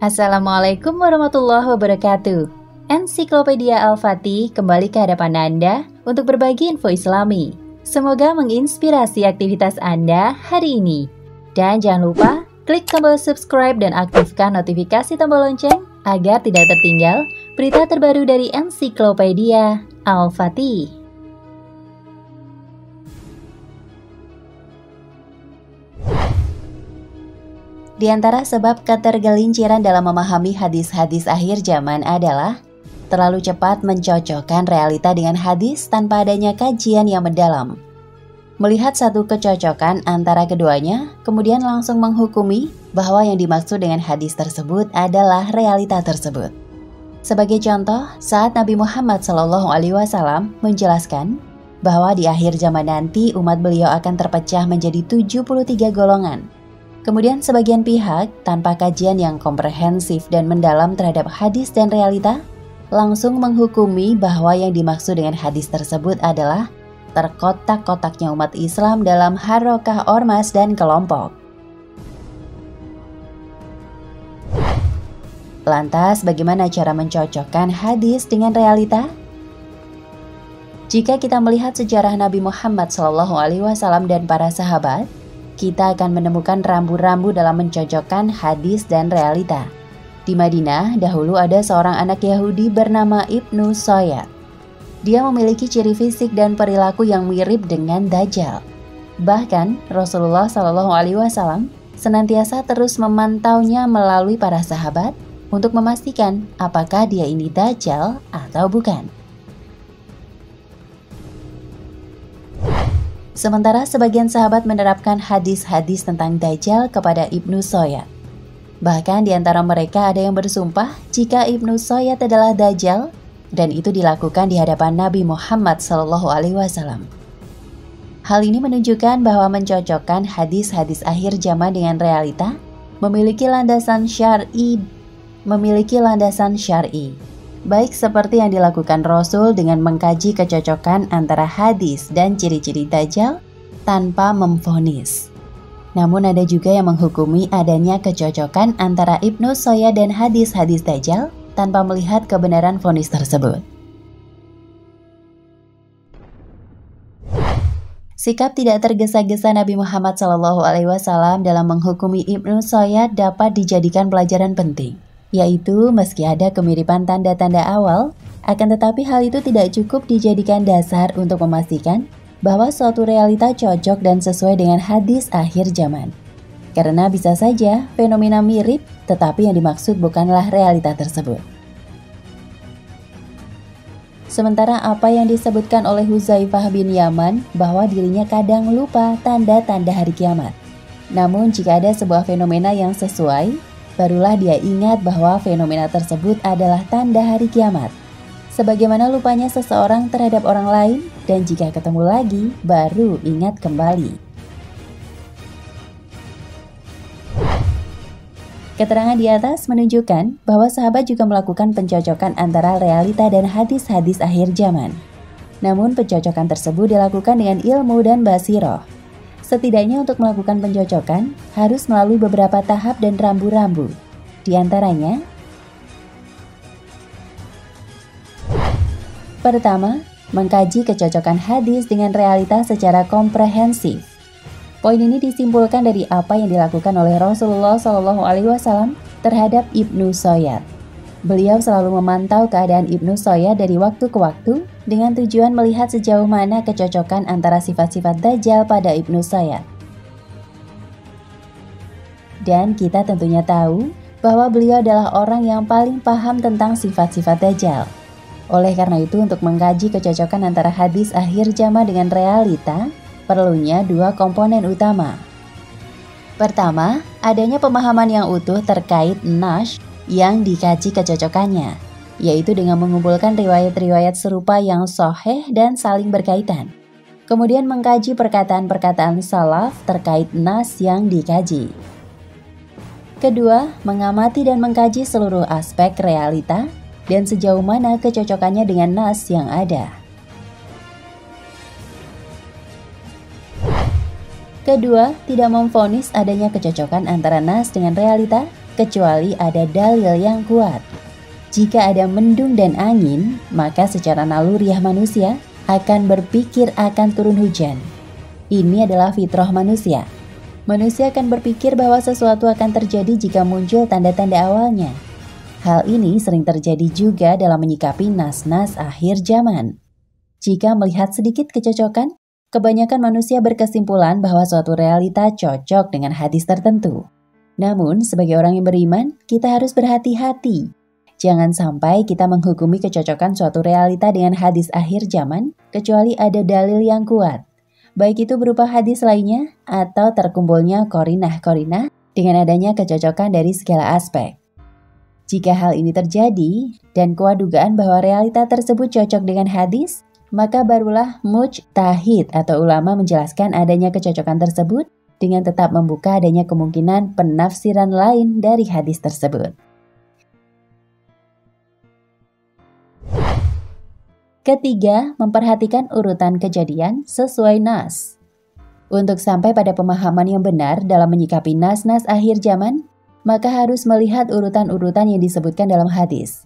Assalamualaikum warahmatullahi wabarakatuh. Ensiklopedia Al-Fatih kembali ke hadapan Anda untuk berbagi info Islami. Semoga menginspirasi aktivitas Anda hari ini. Dan jangan lupa klik tombol subscribe dan aktifkan notifikasi tombol lonceng agar tidak tertinggal berita terbaru dari Ensiklopedia Al-Fatih. Di antara sebab ketergelinciran dalam memahami hadis-hadis akhir zaman adalah terlalu cepat mencocokkan realita dengan hadis tanpa adanya kajian yang mendalam. Melihat satu kecocokan antara keduanya, kemudian langsung menghukumi bahwa yang dimaksud dengan hadis tersebut adalah realita tersebut. Sebagai contoh, saat Nabi Muhammad SAW menjelaskan bahwa di akhir zaman nanti umat beliau akan terpecah menjadi 73 golongan. Kemudian sebagian pihak tanpa kajian yang komprehensif dan mendalam terhadap hadis dan realita langsung menghukumi bahwa yang dimaksud dengan hadis tersebut adalah terkotak-kotaknya umat Islam dalam harokah ormas dan kelompok. Lantas bagaimana cara mencocokkan hadis dengan realita? Jika kita melihat sejarah Nabi Muhammad SAW dan para sahabat, kita akan menemukan rambu-rambu dalam mencocokkan hadis dan realita. Di Madinah, dahulu ada seorang anak Yahudi bernama Ibnu Soyad. Dia memiliki ciri fisik dan perilaku yang mirip dengan Dajjal. Bahkan, Rasulullah SAW senantiasa terus memantaunya melalui para sahabat untuk memastikan apakah dia ini Dajjal atau bukan. Sementara sebagian sahabat menerapkan hadis-hadis tentang Dajjal kepada Ibnu Soyad. Bahkan di antara mereka ada yang bersumpah jika Ibnu Soyad adalah Dajjal, dan itu dilakukan di hadapan Nabi Muhammad SAW. Hal ini menunjukkan bahwa mencocokkan hadis-hadis akhir zaman dengan realita memiliki landasan syar'i. Baik seperti yang dilakukan Rasul dengan mengkaji kecocokan antara hadis dan ciri-ciri Dajjal tanpa memvonis. Namun ada juga yang menghukumi adanya kecocokan antara Ibnu Soyad dan hadis-hadis Dajjal tanpa melihat kebenaran vonis tersebut. Sikap tidak tergesa-gesa Nabi Muhammad SAW dalam menghukumi Ibnu Soyad dapat dijadikan pelajaran penting. Yaitu meski ada kemiripan tanda-tanda awal, akan tetapi hal itu tidak cukup dijadikan dasar untuk memastikan bahwa suatu realita cocok dan sesuai dengan hadis akhir zaman. Karena bisa saja fenomena mirip, tetapi yang dimaksud bukanlah realita tersebut. Sementara apa yang disebutkan oleh Huzaifah bin Yaman bahwa dirinya kadang lupa tanda-tanda hari kiamat. Namun jika ada sebuah fenomena yang sesuai, barulah dia ingat bahwa fenomena tersebut adalah tanda hari kiamat. Sebagaimana lupanya seseorang terhadap orang lain, dan jika ketemu lagi, baru ingat kembali. Keterangan di atas menunjukkan bahwa sahabat juga melakukan pencocokan antara realita dan hadis-hadis akhir zaman. Namun pencocokan tersebut dilakukan dengan ilmu dan basiroh. Setidaknya untuk melakukan pencocokan harus melalui beberapa tahap dan rambu-rambu. Di antaranya, pertama, mengkaji kecocokan hadis dengan realita secara komprehensif. Poin ini disimpulkan dari apa yang dilakukan oleh Rasulullah SAW terhadap Ibnu Soyad. Beliau selalu memantau keadaan Ibnu Soyad dari waktu ke waktu dengan tujuan melihat sejauh mana kecocokan antara sifat-sifat Dajjal pada Ibnu Soyad. Dan kita tentunya tahu bahwa beliau adalah orang yang paling paham tentang sifat-sifat Dajjal. Oleh karena itu, untuk mengkaji kecocokan antara hadis akhir zaman dengan realita, perlunya dua komponen utama. Pertama, adanya pemahaman yang utuh terkait nas yang dikaji kecocokannya, yaitu dengan mengumpulkan riwayat-riwayat serupa yang sahih dan saling berkaitan. Kemudian mengkaji perkataan-perkataan salaf terkait nas yang dikaji. Kedua, mengamati dan mengkaji seluruh aspek realita dan sejauh mana kecocokannya dengan nas yang ada. Kedua, tidak memvonis adanya kecocokan antara nas dengan realita kecuali ada dalil yang kuat. Jika ada mendung dan angin, maka secara naluriah manusia akan berpikir akan turun hujan. Ini adalah fitrah manusia. Manusia akan berpikir bahwa sesuatu akan terjadi jika muncul tanda-tanda awalnya. Hal ini sering terjadi juga dalam menyikapi nas-nas akhir zaman. Jika melihat sedikit kecocokan, kebanyakan manusia berkesimpulan bahwa suatu realita cocok dengan hadis tertentu. Namun, sebagai orang yang beriman, kita harus berhati-hati. Jangan sampai kita menghukumi kecocokan suatu realita dengan hadis akhir zaman, kecuali ada dalil yang kuat. Baik itu berupa hadis lainnya, atau terkumpulnya korinah-korinah dengan adanya kecocokan dari segala aspek. Jika hal ini terjadi, dan kuat dugaan bahwa realita tersebut cocok dengan hadis, maka barulah mujtahid atau ulama menjelaskan adanya kecocokan tersebut dengan tetap membuka adanya kemungkinan penafsiran lain dari hadis tersebut. Ketiga, memperhatikan urutan kejadian sesuai nas. Untuk sampai pada pemahaman yang benar dalam menyikapi nas-nas akhir zaman, maka harus melihat urutan-urutan yang disebutkan dalam hadis.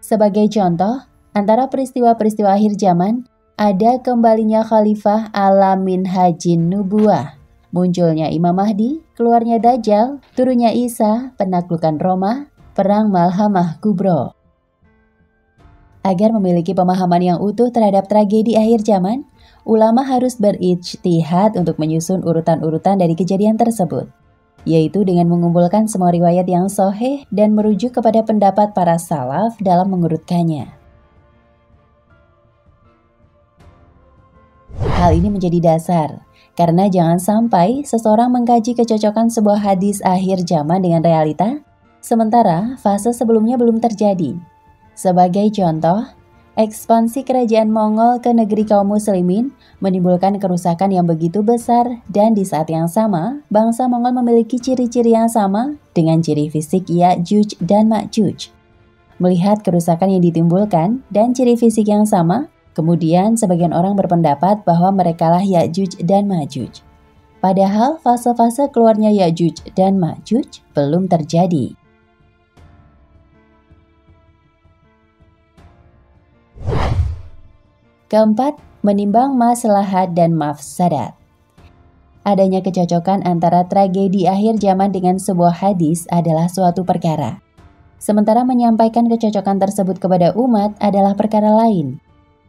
Sebagai contoh, antara peristiwa-peristiwa akhir zaman, ada kembalinya Khalifah ala minhajin nubuwah, munculnya Imam Mahdi, keluarnya Dajjal, turunnya Isa, penaklukan Roma, perang Malhamah Kubro. Agar memiliki pemahaman yang utuh terhadap tragedi akhir zaman, ulama harus berijtihad untuk menyusun urutan-urutan dari kejadian tersebut, yaitu dengan mengumpulkan semua riwayat yang sahih dan merujuk kepada pendapat para salaf dalam mengurutkannya. Hal ini menjadi dasar, karena jangan sampai seseorang mengkaji kecocokan sebuah hadis akhir zaman dengan realita, sementara fase sebelumnya belum terjadi. Sebagai contoh, ekspansi kerajaan Mongol ke negeri kaum muslimin menimbulkan kerusakan yang begitu besar, dan di saat yang sama, bangsa Mongol memiliki ciri-ciri yang sama dengan ciri fisik Ya'juj dan Ma'juj. Melihat kerusakan yang ditimbulkan dan ciri fisik yang sama, kemudian sebagian orang berpendapat bahwa merekalah Ya'juj dan Ma'juj. Padahal fase-fase keluarnya Ya'juj dan Ma'juj belum terjadi. Keempat, menimbang maslahat dan mafsadat. Adanya kecocokan antara tragedi akhir zaman dengan sebuah hadis adalah suatu perkara. Sementara menyampaikan kecocokan tersebut kepada umat adalah perkara lain.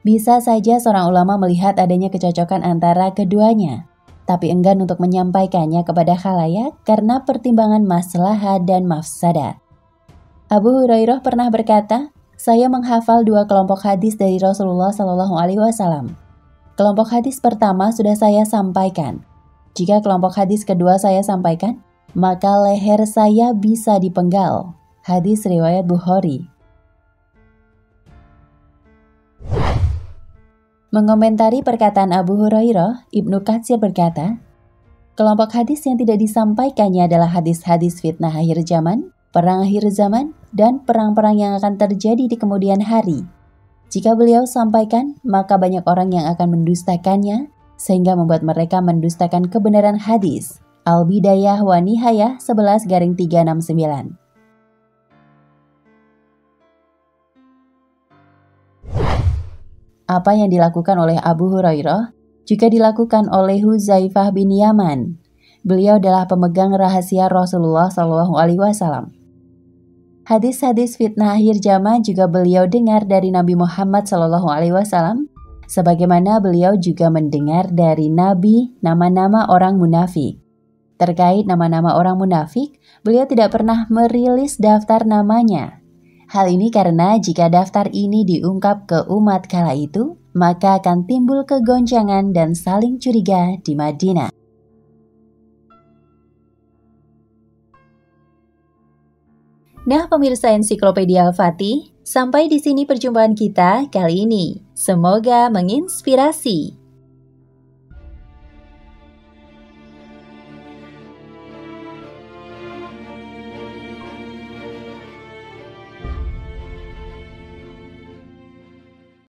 Bisa saja seorang ulama melihat adanya kecocokan antara keduanya, tapi enggan untuk menyampaikannya kepada khalayak karena pertimbangan maslahat dan mafsadat. Abu Hurairah pernah berkata, "Saya menghafal 2 kelompok hadis dari Rasulullah SAW. Kelompok hadis pertama sudah saya sampaikan. Jika kelompok hadis kedua saya sampaikan, maka leher saya bisa dipenggal." Hadis riwayat Bukhari. Mengomentari perkataan Abu Hurairah, Ibnu Katsir berkata, kelompok hadis yang tidak disampaikannya adalah hadis-hadis fitnah akhir zaman, perang akhir zaman, dan perang-perang yang akan terjadi di kemudian hari. Jika beliau sampaikan, maka banyak orang yang akan mendustakannya, sehingga membuat mereka mendustakan kebenaran hadis. Al-Bidayah wa Nihayah 11-369. Apa yang dilakukan oleh Abu Hurairah juga dilakukan oleh Huzaifah bin Yaman. Beliau adalah pemegang rahasia Rasulullah SAW. Hadis-hadis fitnah akhir zaman juga beliau dengar dari Nabi Muhammad SAW, sebagaimana beliau juga mendengar dari Nabi nama-nama orang munafik. Terkait nama-nama orang munafik, beliau tidak pernah merilis daftar namanya. Hal ini karena jika daftar ini diungkap ke umat kala itu, maka akan timbul kegoncangan dan saling curiga di Madinah. Nah, pemirsa Ensiklopedia Al-Fatih, sampai di sini perjumpaan kita kali ini. Semoga menginspirasi.